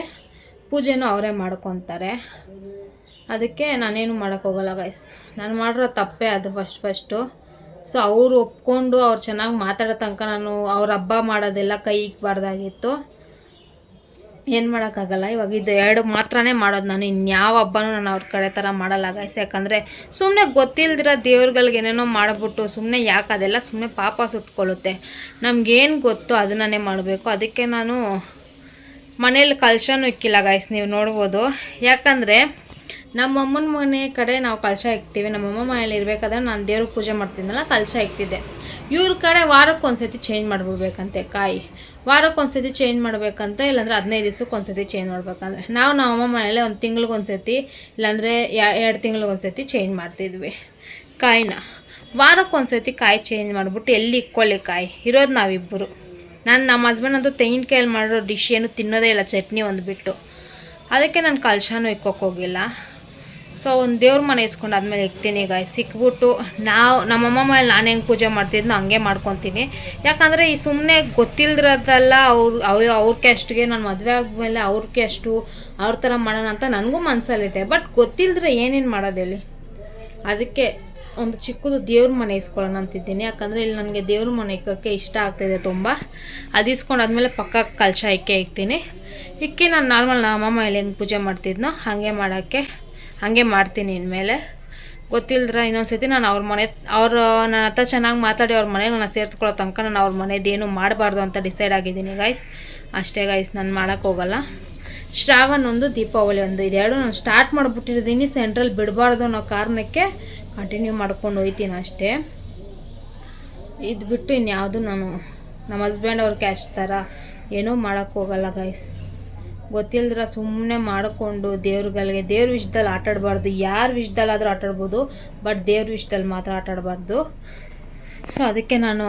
ಪೂಜೆನೂ ಅವರೇ ಮಾಡ್ಕೊತಾರೆ. ಅದಕ್ಕೆ ನಾನೇನು ಮಾಡೋಕ್ಕೋಗಲ್ಲ ಗೈಸ್. ನಾನು ಮಾಡಿರೋ ತಪ್ಪೇ ಅದು ಫಸ್ಟು. ಸೊ ಅವರು ಒಪ್ಕೊಂಡು ಅವ್ರು ಚೆನ್ನಾಗಿ ಮಾತಾಡೋ ತನಕ ನಾನು ಅವ್ರ ಹಬ್ಬ ಮಾಡೋದೆಲ್ಲ ಕೈ ಇಕ್ಬಾರ್ದಾಗಿತ್ತು. ಏನು ಮಾಡೋಕ್ಕಾಗಲ್ಲ. ಇವಾಗ ಇದು 2 ಮಾತ್ರನೇ ಮಾಡೋದು ನಾನು. ಇನ್ಯಾವ ಹಬ್ಬನೂ ನಾನು ಅವ್ರ ಕಡೆ ಥರ ಮಾಡಲ್ಲ ಗೈಸ್. ಯಾಕಂದರೆ ಸುಮ್ಮನೆ ಗೊತ್ತಿಲ್ದಿರೋ ದೇವ್ರುಗಳಿಗೆ ಏನೇನೋ ಮಾಡಿಬಿಟ್ಟು ಸುಮ್ಮನೆ ಯಾಕೆ ಅದೆಲ್ಲ ಸುಮ್ಮನೆ ಪಾಪ ಸುಟ್ಕೊಳ್ಳುತ್ತೆ. ನಮಗೇನು ಗೊತ್ತು ಅದನ್ನೇ ಮಾಡಬೇಕು. ಅದಕ್ಕೆ ನಾನು ಮನೇಲಿ ಕಲಶನೂ ಇಕ್ಕಿಲ್ಲ ಗೈಸ್, ನೀವು ನೋಡ್ಬೋದು. ಯಾಕಂದರೆ ನಮ್ಮಮ್ಮನ ಮನೆ ಕಡೆ ನಾವು ಕಲಶ ಇಕ್ತೀವಿ. ನಮ್ಮಮ್ಮ ಮನೇಲಿ ಇರಬೇಕಾದ್ರೆ ನಾನು ದೇವ್ರಿಗೆ ಪೂಜೆ ಮಾಡ್ತಿದ್ದೆನಲ್ಲ, ಕಲಶ ಇಕ್ತಿದ್ದೆ. ಇವ್ರ ಕಡೆ ವಾರಕ್ಕೊಂದ್ಸತಿ ಚೇಂಜ್ ಮಾಡಿಬಿಡ್ಬೇಕಂತೆ ಕಾಯಿ. ವಾರಕ್ಕೊಂದ್ಸತಿ ಚೇಂಜ್ ಮಾಡಬೇಕಂತ, ಇಲ್ಲಾಂದರೆ 15 ದಿವಸಕ್ಕೊಂದ್ಸತಿ ಚೇಂಜ್ ಮಾಡ್ಬೇಕಂದ್ರೆ ನಾವು ನಮ್ಮಮ್ಮ ಮನೇಲಿ 1 ತಿಂಗಳಿಗೊಂದ್ಸತಿ ಇಲ್ಲಾಂದರೆ 2 ತಿಂಗಳಿಗೊಂದ್ಸತಿ ಚೇಂಜ್ ಮಾಡ್ತಿದ್ವಿ ಕಾಯಿನ. ವಾರಕ್ಕೊಂದ್ಸತಿ ಕಾಯಿ ಚೇಂಜ್ ಮಾಡಿಬಿಟ್ಟು ಎಲ್ಲಿ ಇಕ್ಕೊಳ್ಳಿ ಕಾಯಿ ಇರೋದು ನಾವಿಬ್ಬರು. ನಮ್ಮ ಹಸ್ಬೆಂಡ್ ಅಂತೂ ತೆಂಗಿನಕಾಯಲ್ಲಿ ಮಾಡಿರೋ ಡಿಶ್ ಏನು ತಿನ್ನೋದೇ ಇಲ್ಲ, ಚಟ್ನಿ ಒಂದು ಬಿಟ್ಟು. ಅದಕ್ಕೆ ನಾನು ಕಲಶನೂ ಇಕ್ಕೋಕ್ಕೋಗಿಲ್ಲ. ಸೊ ಒಂದು ದೇವ್ರ ಮನೆ ಇಸ್ಕೊಂಡು ಆದಮೇಲೆ ಇಕ್ತೀನಿ ಗಾಯ್ಸ್. ಸಿಕ್ಬಿಟ್ಟು ನಮ್ಮಮ್ಮ ಮೇಲೆ ನಾನು ಹೆಂಗೆ ಪೂಜೆ ಮಾಡ್ತಿದ್ನೋ ಹಂಗೆ ಮಾಡ್ಕೊತೀನಿ. ಯಾಕಂದರೆ ಈ ಸುಮ್ಮನೆ ಗೊತ್ತಿಲ್ದಿರೋದಲ್ಲ ಅವ್ರಿಗೆ ಅಷ್ಟಿಗೆ ನಾನು ಮದುವೆ ಆದಮೇಲೆ ಅವ್ರಿಗೆ ಅಷ್ಟು ಅವ್ರ ಥರ ಮಾಡೋಣ ಅಂತ ನನಗೂ ಮನಸ್ಸಲ್ಲಿದೆ. ಬಟ್ ಗೊತ್ತಿಲ್ಲದ್ರೆ ಏನೇನು ಮಾಡೋದಿಲ್ಲಿ. ಅದಕ್ಕೆ ಒಂದು ಚಿಕ್ಕದು ದೇವ್ರ ಮನೆ ಇಸ್ಕೊಳ್ಳೋಣ ಅಂತಿದ್ದೀನಿ. ಯಾಕಂದರೆ ಇಲ್ಲಿ ನನಗೆ ದೇವ್ರ ಮನೆ ಇಕ್ಕೋಕ್ಕೆ ಇಷ್ಟ ಆಗ್ತಾಯಿದೆ ತುಂಬ. ಅದು ಇಸ್ಕೊಂಡಾದ್ಮೇಲೆ ಪಕ್ಕಕ್ಕೆ ಕಲಶ ಇಕ್ತೀನಿ. ನಾನು ನಾರ್ಮಲ್ ನಮ್ಮ ಅಮ್ಮ ಮೇಲೆ ಹೆಂಗೆ ಪೂಜೆ ಮಾಡ್ತಿದ್ನೋ ಹಾಗೆ ಮಾಡ್ತೀನಿ. ಇನ್ಮೇಲೆ ಗೊತ್ತಿಲ್ಲದ್ರೆ ಇನ್ನೊಂದ್ಸತಿ ನಾನು ನನ್ನ ಹತ್ರ ಚೆನ್ನಾಗಿ ಮಾತಾಡಿ ಅವ್ರ ಮನೆಗೆ ನಾನು ಸೇರಿಸ್ಕೊಳ್ಳೋ ತನಕ ನಾನು ಅವ್ರ ಮನೆಯದೇನು ಮಾಡಬಾರ್ದು ಅಂತ ಡಿಸೈಡ್ ಆಗಿದ್ದೀನಿ ಗೈಸ್. ಅಷ್ಟೇ ಗೈಸ್, ನಾನು ಮಾಡೋಕ್ಕೋಗಲ್ಲ. ಶ್ರಾವಣ ಒಂದು, ದೀಪಾವಳಿ ಒಂದು, ಇದೆರಡು ನಾನು ಸ್ಟಾರ್ಟ್ ಮಾಡಿಬಿಟ್ಟಿದ್ದೀನಿ. ಸೆಂಟ್ರಲ್ ಬಿಡಬಾರ್ದು ಅನ್ನೋ ಕಾರಣಕ್ಕೆ ಕಂಟಿನ್ಯೂ ಮಾಡ್ಕೊಂಡು ಹೋಗ್ತೀನಿ ಅಷ್ಟೇ. ಇದು ಬಿಟ್ಟು ಇನ್ಯಾವುದು ನಾನು ನಮ್ಮ ಹಸ್ಬೆಂಡ್ ಅವ್ರ ಕ್ಯಾಸ್ಟ್ ಥರ ಏನೂ ಮಾಡೋಕ್ಕೋಗಲ್ಲ ಗೈಸ್. ಗೊತ್ತಿಲ್ಲದ್ರೆ ಸುಮ್ಮನೆ ಮಾಡಿಕೊಂಡು ದೇವ್ರ ವಿಷಯದಲ್ಲಿ ಆಟಾಡಬಾರ್ದು. ಯಾರ ವಿಷಯದಲ್ಲಾದರೂ ಆಟಾಡ್ಬೋದು, ಬಟ್ ದೇವ್ರ ವಿಷಯದಲ್ಲಿ ಮಾತ್ರ ಆಟಾಡಬಾರ್ದು. ಸೊ ಅದಕ್ಕೆ ನಾನು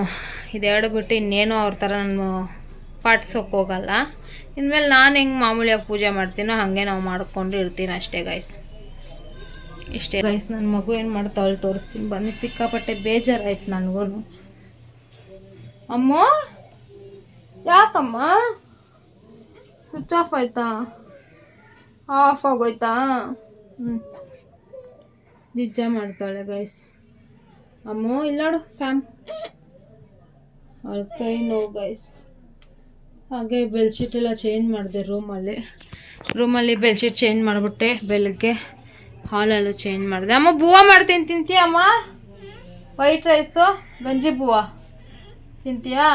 ಇದೆರಡು ಬಿಟ್ಟು ಇನ್ನೇನು ಅವ್ರ ಥರ ನಾನು ಪಾಟ್ಸೋಕೆ ಹೋಗಲ್ಲ. ಇನ್ಮೇಲೆ ನಾನು ಹೆಂಗೆ ಮಾಮೂಲಿಯಾಗಿ ಪೂಜೆ ಮಾಡ್ತೀನೋ ಹಾಗೆ ನಾವು ಮಾಡಿಕೊಂಡು ಇರ್ತೀನಿ ಅಷ್ಟೇ ಗೈಸ್. ಇಷ್ಟೇ ಗೈಸ್. ನನ್ನ ಮಗು ಏನು ಮಾಡ್ತಾವಳು ತೋರಿಸ್ತೀನಿ ಬನ್ನಿ. ಸಿಕ್ಕಾಪಟ್ಟೆ ಬೇಜಾರಾಯ್ತು ನನಗೂ. ಅಮ್ಮ ಯಾಕಮ್ಮ ಸ್ವಿಚ್ ಆಫ್ ಆಯ್ತಾ? ಆಫ್ ಆಗೋಯ್ತಾ? ನಿಜ ಮಾಡ್ತಾಳೆ ಗೈಸ್. ಅಮ್ಮ ಇಲ್ಲಾಡು ಫ್ಯಾಮ್ ಅವ್ರ ಕೈ ನೋವು ಗೈಸ್. ಹಾಗೆ ಬೆಡ್ಶೀಟ್ ಎಲ್ಲ ಚೇಂಜ್ ಮಾಡಿದೆ ರೂಮಲ್ಲಿ ಬೆಡ್ಶೀಟ್ ಚೇಂಜ್ ಮಾಡಿಬಿಟ್ಟೆ. ಬೆಳಗ್ಗೆ ಹಾಲಲ್ಲೂ ಚೇಂಜ್ ಮಾಡಿದೆ. ಅಮ್ಮ ಬೂವ ಮಾಡ್ತೀನಿ, ತಿಂತೀಯ ಅಮ್ಮ? ವೈಟ್ ರೈಸು ಗಂಜಿ ಬೂವ ತಿಂತೀಯಾ?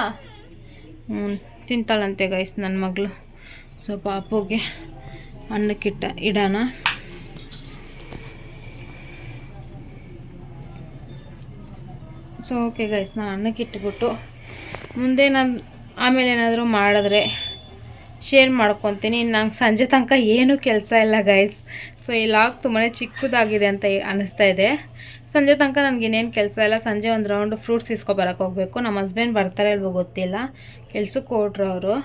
ತಿಂತಾಳಂತೆ ಗೈಸ್ ನನ್ನ ಮಗಳು. ಸೊ ಪಾಪುಗೆ ಅನ್ನಕ್ಕಿಟ್ಟ ಇಡೋಣ. ಸೊ ಓಕೆ ಗೈಸ್, ನಾನು ಅನ್ನಕ್ಕೆ ಇಟ್ಬಿಟ್ಟು ಮುಂದೆ ನಾನು ಆಮೇಲೆ ಏನಾದರೂ ಮಾಡಿದ್ರೆ ಶೇರ್ ಮಾಡ್ಕೊತೀನಿ. ನಂಗೆ ಸಂಜೆ ತನಕ ಏನೂ ಕೆಲಸ ಇಲ್ಲ ಗೈಸ್. ಸೊ ಈ ಲಾಗ್ ತುಂಬಾ ಚಿಕ್ಕದಾಗಿದೆ ಅಂತ ಅನ್ನಿಸ್ತಾ ಇದೆ. ಸಂಜೆ ತನಕ ನನಗೇನೇನು ಕೆಲಸ ಇಲ್ಲ. ಸಂಜೆ ಒಂದು ರೌಂಡ್ ಫ್ರೂಟ್ಸ್ ಇಸ್ಕೊಬರಕ್ಕೆ ಹೋಗಬೇಕು. ನಮ್ಮ ಹಸ್ಬೆಂಡ್ ಬರ್ತಾರೆ ಇಲ್ವೋ ಗೊತ್ತಿಲ್ಲ, ಕೆಲ್ಸಕ್ಕೆ ಹೊರಟ್ರು ಅವರು.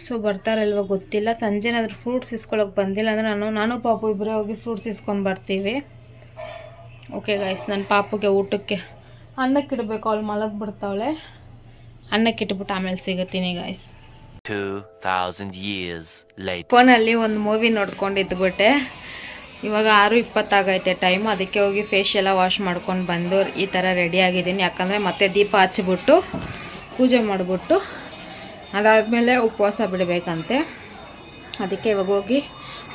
ಸೊ ಬರ್ತಾರಲ್ವೋ ಗೊತ್ತಿಲ್ಲ. ಸಂಜೆ ಏನಾದರೂ ಫ್ರೂಟ್ಸ್ ಇಸ್ಕೊಳ್ಳೋಕೆ ಬಂದಿಲ್ಲ ಅಂದರೆ ನಾನು ಪಾಪು ಇಬ್ಬರೇ ಹೋಗಿ ಫ್ರೂಟ್ಸ್ ಇಸ್ಕೊಂಡು ಬರ್ತೀವಿ. ಓಕೆ ಗೈಸ್, ನನ್ನ ಪಾಪುಗೆ ಊಟಕ್ಕೆ ಅನ್ನಕ್ಕಿಡಬೇಕು. ಅವಳು ಮಲಗಿ ಬಿಡ್ತಾವಳೆ. ಅನ್ನಕ್ಕಿಟ್ಬಿಟ್ಟು ಆಮೇಲೆ ಸಿಗುತ್ತೀನಿ ಗೈಸ್. 2000 years later. ಫೋನಲ್ಲಿ ಒಂದು ಮೂವಿ ನೋಡ್ಕೊಂಡಿದ್ಬಿಟ್ಟೆ. ಇವಾಗ 6:20 ಆಗೈತೆ ಟೈಮ್. ಅದಕ್ಕೆ ಹೋಗಿ ಫೇಸ್ ಎಲ್ಲ ವಾಶ್ ಮಾಡ್ಕೊಂಡು ಬಂದು ಈ ಥರ ರೆಡಿ ಆಗಿದ್ದೀನಿ. ಯಾಕಂದರೆ ಮತ್ತೆ ದೀಪ ಹಚ್ಚಿಬಿಟ್ಟು ಪೂಜೆ ಮಾಡಿಬಿಟ್ಟು ಅದಾದಮೇಲೆ ಉಪವಾಸ ಬಿಡಬೇಕಂತೆ. ಅದಕ್ಕೆ ಇವಾಗ ಹೋಗಿ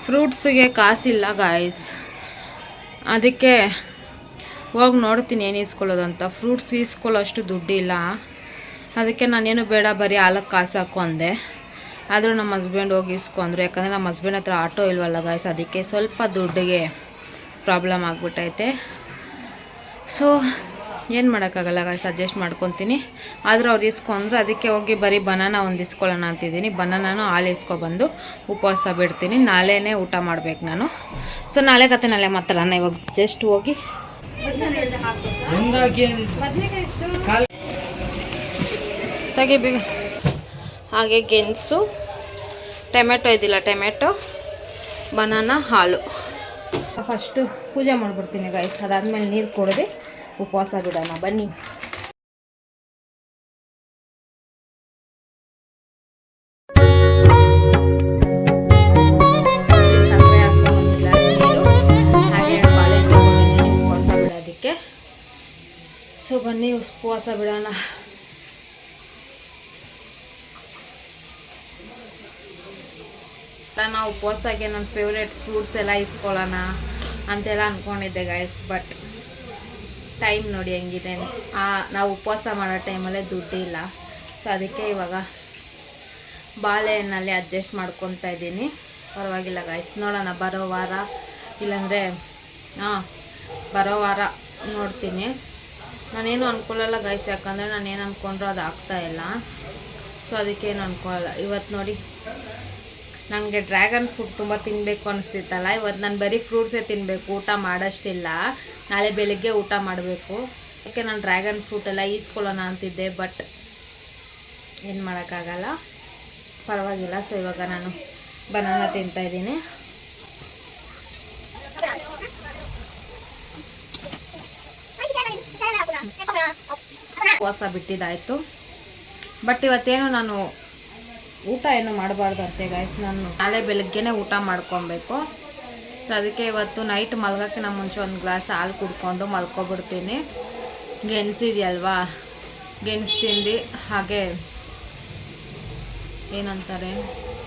ಫ್ರೂಟ್ಸಿಗೆ ಕಾಸಿಲ್ಲ ಗಾಯ್ಸ್. ಅದಕ್ಕೆ ಹೋಗಿ ನೋಡ್ತೀನಿ ಏನು ಇಸ್ಕೊಳ್ಳೋದು ಅಂತ. ಫ್ರೂಟ್ಸ್ ಇಸ್ಕೊಳ್ಳೋ ಅಷ್ಟು ದುಡ್ಡಿಲ್ಲ. ಅದಕ್ಕೆ ನಾನೇನು ಬೇಡ ಬರೀ ಹಾಲಕ್ಕೆ ಕಾಸು ಹಾಕು ಅಂದೆ. ಆದರೂ ನಮ್ಮ ಹಸ್ಬೆಂಡ್ ಹೋಗಿ ಇಸ್ಕೊಂಡ್ರು. ಯಾಕಂದರೆ ನಮ್ಮ ಹಸ್ಬೆಂಡ್ ಹತ್ರ ಆಟೋ ಇಲ್ವಲ್ಲ ಗಾಯ್ಸ್. ಅದಕ್ಕೆ ಸ್ವಲ್ಪ ದುಡ್ಡಿಗೆ ಪ್ರಾಬ್ಲಮ್ ಆಗಿಬಿಟ್ಟೈತೆ. ಸೊ ಏನು ಮಾಡೋಕ್ಕಾಗಲ್ಲ ಗಾಯ್ಸ್, ಅಡ್ಜಸ್ಟ್ ಮಾಡ್ಕೊತೀನಿ. ಆದರೂ ಅವ್ರು ಇಸ್ಕೊಂಡ್ರು. ಅದಕ್ಕೆ ಹೋಗಿ ಬರೀ ಬನಾನ ಒಂದು ಇಸ್ಕೊಳ್ಳೋಣ ಅಂತಿದ್ದೀನಿ. ಬನಾನೂ ಹಾಲು ಇಸ್ಕೊಬಂದು ಉಪವಾಸ ಬಿಡ್ತೀನಿ. ನಾಳೆನೇ ಊಟ ಮಾಡ್ಬೇಕು ನಾನು. ಸೊ ನಾಳೆ ಕತೆ ನಾಳೆ ಮಾತಾಡೋಣ. ಇವಾಗ ಜಸ್ಟ್ ಹೋಗಿ ತೆಗಿಬೇಕ. ಹಾಗೆ ಗೆಣಸು, ಟೊಮೆಟೊ ಇದ್ದಿಲ್ಲ, ಟೊಮೆಟೊ, ಬನಾನಾ, ಹಾಲು. ಫಸ್ಟು ಪೂಜೆ ಮಾಡಿಬಿಡ್ತೀನಿ ಗೈಸ್. ಅದಾದಮೇಲೆ ನೀರು ಕುಡಿದು ಉಪವಾಸ ಬಿಡೋಣ ಬನ್ನಿ. ಉಪವಾಸ ಬಿಡೋದಕ್ಕೆ. ಸೊ ಬನ್ನಿ ಉಪವಾಸ ಬಿಡೋಣ. ನಾವು ಉಪವಾಸಕ್ಕೆ ನನ್ನ ಫೇವ್ರೇಟ್ ಫ್ರೂಟ್ಸ್ ಎಲ್ಲ ಇಸ್ಕೊಳ್ಳೋಣ ಅಂತೆಲ್ಲ ಅಂದ್ಕೊಂಡಿದ್ದೆ ಗೈಸ್. ಬಟ್ ಟೈಮ್ ನೋಡಿ ಹೆಂಗಿದೆ. ನಾವು ಉಪವಾಸ ಮಾಡೋ ಟೈಮಲ್ಲೇ ದುಡ್ಡಿಲ್ಲ. ಸೊ ಅದಕ್ಕೆ ಇವಾಗ ಬಾಳೆಹಣ್ಣಲ್ಲಿ ಅಡ್ಜಸ್ಟ್ ಮಾಡ್ಕೊತಾ ಇದ್ದೀನಿ. ಪರವಾಗಿಲ್ಲ ಗೈಸ್, ನೋಡೋಣ ಬರೋ ವಾರ, ಇಲ್ಲಾಂದರೆ ಬರೋ ವಾರ ನೋಡ್ತೀನಿ. ನಾನೇನು ಅಂದ್ಕೊಳ್ಳಲ್ಲ ಗೈಸ್. ಯಾಕಂದರೆ ನಾನೇನು ಅಂದ್ಕೊಂಡ್ರು ಅದು ಆಗ್ತಾಯಿಲ್ಲ. ಸೊ ಅದಕ್ಕೇನು ಅಂದ್ಕೊಳ್ಳಲ್ಲ. ಇವತ್ತು ನೋಡಿ ನನಗೆ ಡ್ರ್ಯಾಗನ್ ಫ್ರೂಟ್ ತುಂಬ ತಿನ್ನಬೇಕು ಅನಿಸ್ತಿತ್ತಲ್ಲ. ಇವತ್ತು ನಾನು ಬರೀ ಫ್ರೂಟ್ಸೇ ತಿನ್ನಬೇಕು, ಊಟ ಮಾಡೋಷ್ಟಿಲ್ಲ. ನಾಳೆ ಬೆಳಿಗ್ಗೆ ಊಟ ಮಾಡಬೇಕು. ಯಾಕೆ ನಾನು ಡ್ರ್ಯಾಗನ್ ಫ್ರೂಟೆಲ್ಲ ಈಸ್ಕೊಳ್ಳೋಣ ಅಂತಿದ್ದೆ. ಬಟ್ ಏನು ಮಾಡೋಕ್ಕಾಗಲ್ಲ, ಪರವಾಗಿಲ್ಲ. ಸೊ ಇವಾಗ ನಾನು ಬನಾನಾ ತಿಂತಾಯಿದ್ದೀನಿ. ಉಪವಾಸ ಬಿಟ್ಟಿದ್ದಾಯಿತು. ಬಟ್ ಇವತ್ತೇನು ನಾನು ಊಟ ಏನು ಮಾಡಬಾರ್ದು ಅಂತೆ ಗೈಸ್. ನಾನು ನಾಳೆ ಬೆಳಗ್ಗೆನೇ ಊಟ ಮಾಡ್ಕೊಬೇಕು. ಸೊ ಅದಕ್ಕೆ ಇವತ್ತು ನೈಟ್ ಮಲ್ಗೋಕ್ಕಿಂತ ಮುಂಚೆ ಒಂದು ಗ್ಲಾಸ್ ಹಾಲು ಕುಡ್ಕೊಂಡು ಮಲ್ಕೊಬಿಡ್ತೀನಿ. ಗೆಣಸಿದೆಯಲ್ವಾ, ಗೆಣಸು ತಿಂದು ಹಾಗೆ ಏನಂತಾರೆ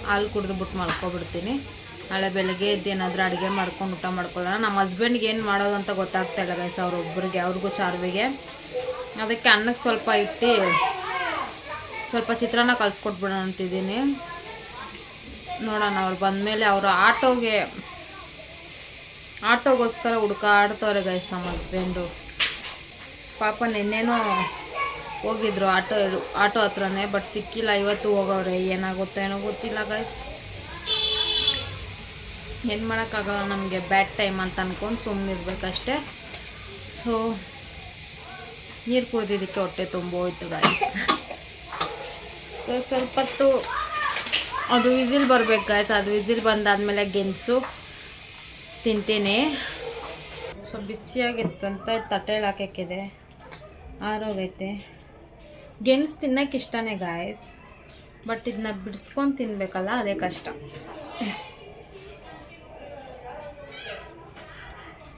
ಹಾಲು ಕುಡಿದ್ಬಿಟ್ಟು ಮಲ್ಕೊಬಿಡ್ತೀನಿ. ನಾಳೆ ಬೆಳಗ್ಗೆ ಎದ್ದೇನಾದರೂ ಅಡುಗೆ ಮಾಡ್ಕೊಂಡು ಊಟ ಮಾಡ್ಕೊಳ್ಳೋಣ. ನಮ್ಮ ಹಸ್ಬೆಂಡ್ಗೆ ಏನು ಮಾಡೋದು ಅಂತ ಗೊತ್ತಾಗ್ತಾಯಿಲ್ಲ ಗೈಸ್. ಅವ್ರೊಬ್ಬರಿಗೆ, ಅವ್ರಿಗೂ ಚಾರ್ವಿಗೆ. ಅದಕ್ಕೆ ಅನ್ನಕ್ಕೆ ಸ್ವಲ್ಪ ಇಟ್ಟು ಸ್ವಲ್ಪ ಚಿತ್ರಾನ್ನ ಕಲಿಸ್ಕೊಟ್ಬಿಡೋಣ ಅಂತಿದ್ದೀನಿ. ನೋಡೋಣ ಅವ್ರು ಬಂದಮೇಲೆ. ಅವರು ಆಟೋಗೋಸ್ಕರ ಹುಡುಕಾಡ್ತವ್ರೆ ಗೈಸ್ ನಮ್ಮ ಹಸ್ಬೆಂಡು. ಪಾಪ ನಿನ್ನೇನೋ ಹೋಗಿದ್ರು ಆಟೋ ಹತ್ರನೇ, ಬಟ್ ಸಿಕ್ಕಿಲ್ಲ. ಇವತ್ತು ಹೋಗವ್ರೆ. ಏನಾಗುತ್ತೋ ಏನೋ ಗೊತ್ತಿಲ್ಲ ಗೈಸ್. ಏನು ಮಾಡೋಕ್ಕಾಗಲ್ಲ, ನಮಗೆ ಬ್ಯಾಡ್ ಟೈಮ್ ಅಂತ ಅಂದ್ಕೊಂಡು ಸುಮ್ಮನಿರ್ಬೇಕಷ್ಟೆ. ಸೊ ನೀರು ಕುಡ್ದಿದ್ದಕ್ಕೆ ಹೊಟ್ಟೆ ತುಂಬ ಹೋಯ್ತು ಗೈಸ್. ಸೊ ಸ್ವಲ್ಪ ಹೊತ್ತು ಅದು ವಿಸಿಲ್ ಬರ್ಬೇಕು ಗಾಯ್ಸ್. ಅದು ವಿಸಿಲ್ ಬಂದಾದ್ಮೇಲೆ ಗೆಣಸು ತಿಂತೀನಿ. ಸೊ ಬಿಸಿಯಾಗಿತ್ತು ಅಂತ ತಟ್ಟೆಲಿ ಹಾಕೋಕ್ಕಿದೆ, ಆರೋಗೈತೆ. ಗೆಣಸು ತಿನ್ನೋಕೆ ಇಷ್ಟನೇ ಗಾಯ್ಸ್, ಬಟ್ ಇದನ್ನ ಬಿಡಿಸ್ಕೊಂಡು ತಿನ್ಬೇಕಲ್ಲ, ಅದೇ ಕಷ್ಟ.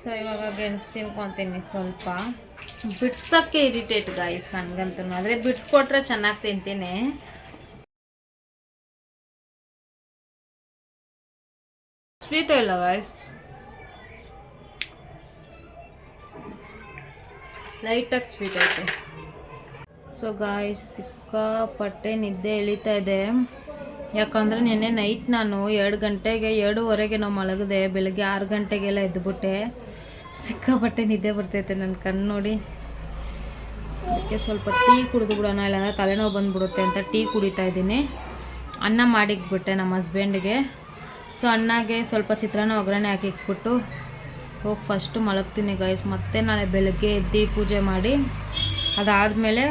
ಸೊ ಇವಾಗ ಗೆಣಸು ತಿನ್ಕೊತೀನಿ. ಸ್ವಲ್ಪ ಬಿಡ್ಸೋಕ್ಕೆ ಇರಿಟೇಟ್ ಗಾಯ್ಸ್ ನನಗಂತೂ, ಆದರೆ ಬಿಡಿಸ್ಕೊಟ್ರೆ ಚೆನ್ನಾಗಿ ತಿಂತೀನಿ. ಸ್ವೀಟ್ ಇಲ್ಲ ಗಾಯ್ಸ್, ಲೈಟಾಗಿ ಸ್ವೀಟ್ ಐತೆ. ಸೊ ಗಾಯ್ಸ್ ಸಿಕ್ಕಾಪಟ್ಟೆ ನಿದ್ದೆ ಎಳಿತಾ ಇದೆ. ಯಾಕಂದರೆ ನಿನ್ನೆ ನೈಟ್ ನಾನು 2:30ಗೆ ನಾವು ಮಲಗಿದೆ. ಬೆಳಗ್ಗೆ 6 ಗಂಟೆಗೆಲ್ಲ ಎದ್ದುಬಿಟ್ಟೆ. ಸಿಕ್ಕಾಪಟ್ಟೆ ನಿದ್ದೆ ಬರ್ತೈತೆ ನನ್ನ ಕಣ್ಣು ನೋಡಿ. ಅದಕ್ಕೆ ಸ್ವಲ್ಪ ಟೀ ಕುಡಿದು ಬಿಡೋಣ, ಇಲ್ಲಾಂದರೆ ತಲೆನೋವು ಬಂದುಬಿಡುತ್ತೆ ಅಂತ ಟೀ ಕುಡಿತಾ ಇದ್ದೀನಿ. ಅನ್ನ ಮಾಡಿಕ್ಬಿಟ್ಟೆ ನಮ್ಮ ಹಸ್ಬೆಂಡ್ಗೆ. ಸೊ ಅನ್ನಗೆ ಸ್ವಲ್ಪ ಚಿತ್ರಾನ್ನ ಒಗ್ಗರಣೆ ಹಾಕಿಕ್ಬಿಟ್ಟು ಹೋಗಿ ಫಸ್ಟು ಮಲಗ್ತೀನಿ ಗೈಸ್. ಮತ್ತೆ ನಾಳೆ ಬೆಳಗ್ಗೆ ಎದ್ದು ಪೂಜೆ ಮಾಡಿ ಅದಾದಮೇಲೆ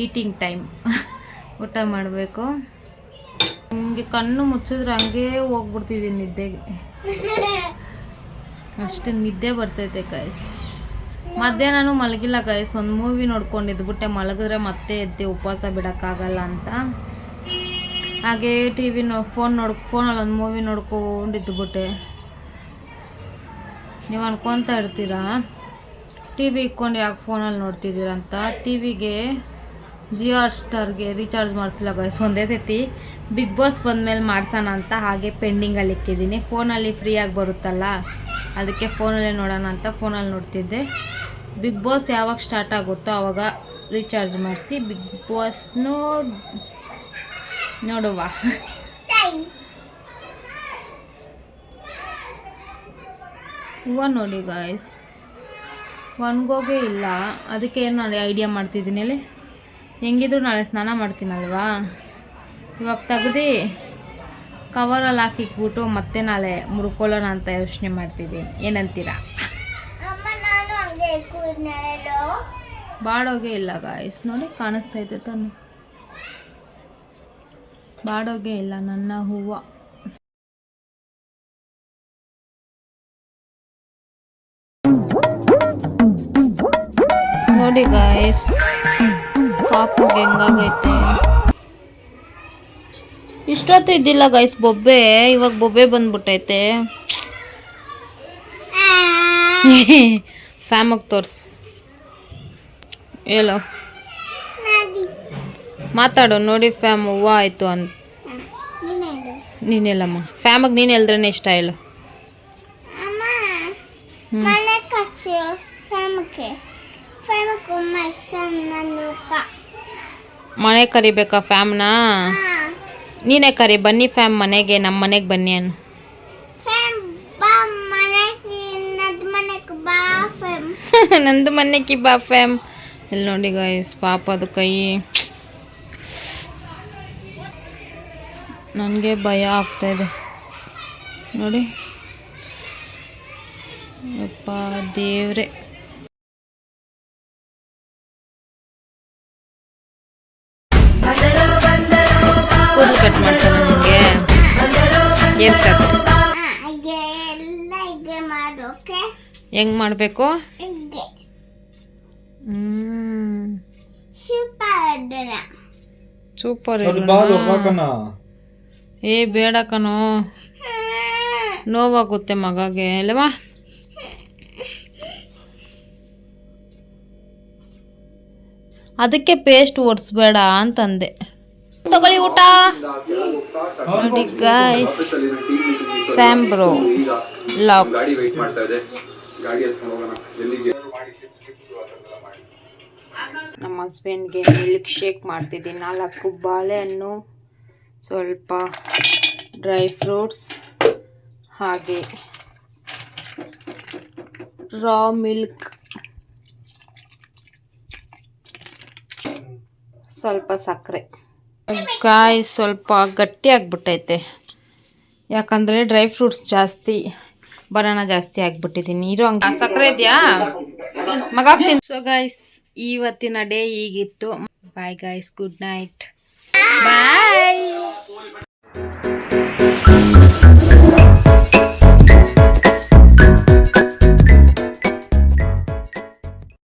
ಈಟಿಂಗ್ ಟೈಮ್ ಊಟ ಮಾಡಬೇಕು. ಹಿಂಗೆ ಕಣ್ಣು ಮುಚ್ಚಿದ್ರೆ ಹಂಗೇ ಹೋಗ್ಬಿಡ್ತಿದ್ದೀನಿ ನಿದ್ದೆಗೆ, ಅಷ್ಟು ನಿದ್ದೆ ಬರ್ತೈತೆ ಗೈಸ್. ಮಧ್ಯಾಹ್ನನೂ ಮಲಗಿಲ್ಲ ಗೈಸ್, ಒಂದು ಮೂವಿ ನೋಡ್ಕೊಂಡು ಇದ್ಬಿಟ್ಟೆ. ಮಲಗಿದ್ರೆ ಮತ್ತೆ ಎದ್ದು ಉಪವಾಸ ಬಿಡೋಕ್ಕಾಗಲ್ಲ ಅಂತ ಹಾಗೆ ಫೋನಲ್ಲಿ ಒಂದು ಮೂವಿ ನೋಡ್ಕೊಂಡು ಇದ್ಬಿಟ್ಟೆ. ನೀವು ಅನ್ಕೊತಾ ಇರ್ತೀರಾ ಟಿ ವಿ ಇಟ್ಕೊಂಡು ಯಾಕೆ ಫೋನಲ್ಲಿ ನೋಡ್ತಿದ್ದೀರ ಅಂತ. ಟಿ ವಿಗೆ ಜಿಯೋ ಹಾಟ್ಸ್ಟಾರ್ಗೆ ರೀಚಾರ್ಜ್ ಮಾಡಿಸಿಲ್ಲ ಗೈಸ್. ಒಂದೇ ಸತಿ ಬಿಗ್ ಬಾಸ್ ಬಂದಮೇಲೆ ಮಾಡ್ಸೋಣ ಅಂತ ಹಾಗೆ ಪೆಂಡಿಂಗಲ್ಲಿ ಇಕ್ಕಿದ್ದೀನಿ. ಫೋನಲ್ಲಿ ಫ್ರೀಯಾಗಿ ಬರುತ್ತಲ್ಲ, ಅದಕ್ಕೆ ಫೋನಲ್ಲೇ ನೋಡೋಣ ಅಂತ ಫೋನಲ್ಲಿ ನೋಡ್ತಿದ್ದೆ. ಬಿಗ್ ಬಾಸ್ ಯಾವಾಗ ಸ್ಟಾರ್ಟ್ ಆಗುತ್ತೋ ಆವಾಗ ರೀಚಾರ್ಜ್ ಮಾಡಿಸಿ ಬಿಗ್ ಬಾಸ್ ನೋಡುವ. ಹೂವು ನೋಡಿ ಗಾಯ್ಸ್ ಒಣಗೋಗೇ ಇಲ್ಲ, ಅದಕ್ಕೆ ಏನು ನಾನು ಐಡಿಯಾ ಮಾಡ್ತಿದ್ದೀನಿ ಅಲ್ಲಿ. ಹೆಂಗಿದ್ರು ನಾಳೆ ಸ್ನಾನ ಮಾಡ್ತೀನಲ್ವಾ, ಇವಾಗ ತೆಗ್ದು ಕವರಲ್ಲಿ ಹಾಕಿಕ್ಬಿಟ್ಟು ಮತ್ತೆ ನಾಳೆ ಮುರ್ಕೊಳ್ಳೋಣ ಅಂತ ಯೋಚನೆ ಮಾಡ್ತಿದ್ದೀನಿ. ಏನಂತೀರಾ? ಬಾಡೋಗೆ ಇಲ್ಲ ಗಾಯ್ಸ್, ನೋಡಿ ಕಾಣಿಸ್ತೈತೆ ತಾನು, ಬಾಡೋಗೆ ಇಲ್ಲ ನನ್ನ ಹೂವು. ನೋಡಿ ಗಾಯ್ಸ್ ಪಾಪುಗೆ ಹೆಂಗಾಗೈತೆ. ಇಷ್ಟೊತ್ತು ಇದ್ದಿಲ್ಲ ಗೈಸ್ ಬೊಬ್ಬೆ, ಇವಾಗ ಬೊಬ್ಬೆ ಬಂದ್ಬಿಟ್ಟೈತೆ. ಫ್ಯಾಮಿಗೆ ತೋರಿಸು, ಹೇಳೋ ಮಾತಾಡು. ನೋಡಿ ಫ್ಯಾಮ್ ಹೂವು ಆಯಿತು ಅಂತ ನೀನೆಲ್ಲಮ್ಮ. ಫ್ಯಾಮಿಗೆ ನೀನು ಎಲ್ದ್ರೇ ಇಷ್ಟ ಹೇಳು. ಮನೆ ಕರಿಬೇಕಾ ಫ್ಯಾಮ್ನ? ನೀನೇ ಕರಿ, ಬನ್ನಿ ಫ್ಯಾಮ್ ಮನೆಗೆ, ನಮ್ಮ ಮನೆಗೆ ಬನ್ನಿ ಅನ್ನು. ನಂದು ಮನೆಗೆ ಬಾ ಫ್ಯಾಮ್. ಇಲ್ಲಿ ನೋಡಿ ಗೈಸ್ ಪಾಪ ಅದು ಕೈ, ನನಗೆ ಭಯ ಆಗ್ತಾಯಿದೆ ನೋಡಿ. ಅಪ್ಪ ದೇವ್ರೆ. ಕೂದಲು ಕಟ್ ಮಾಡ್ತಾನೆ ನಿಮಗೆ? ಏರ್ ಕಟ್ ಹೆಂಗ್ ಮಾಡಬೇಕು? ಸೂಪರ್. ಏ ಬೇಡ ಕಣೋ, ನೋವಾಗುತ್ತೆ ಮಗಗೆ ಅಲ್ವಾ. ಅದಕ್ಕೆ ಪೇಸ್ಟ್ ಒರೆಸ್ಬೇಡ ಅಂತಂದೆ. ತಗೊಳ್ಳಿ ಊಟ ನೋಡಿ ಗೈಸ್. ಸ್ಯಾಂಬ್ರೋ ಲಾಕ್ಸ್ ನಮ್ಮ ಹಸ್ಬೆಂಡ್ಗೆ ಮಿಲ್ಕ್ ಶೇಕ್ ಮಾಡ್ತಿದ್ದೀನಿ. 4 ಬಾಳೆಹಣ್ಣು, ಸ್ವಲ್ಪ ಡ್ರೈ ಫ್ರೂಟ್ಸ್, ಹಾಗೆ ರಾ ಮಿಲ್ಕ್, ಸ್ವಲ್ಪ ಸಕ್ಕರೆ. ಕಾಯಿ ಸ್ವಲ್ಪ ಗಟ್ಟಿ ಆಗಿಬಿಟ್ಟೈತೆ, ಯಾಕಂದರೆ ಡ್ರೈ ಫ್ರೂಟ್ಸ್ ಜಾಸ್ತಿ, ಬನಾನಾ ಜಾಸ್ತಿ ಆಗಿಬಿಟ್ಟಿದ್ದೀನಿ. ಇರೋ ಹಂಗೆ ಸಕ್ಕರೆ ಇದೆಯಾ ಮಗ? ಸೊ ಗೈಸ್ ಇವತ್ತಿನ ಡೇ ಹೀಗಿತ್ತು. ಬಾಯ್ ಗೈಸ್, ಗುಡ್ ನೈಟ್, ಬಾಯ್.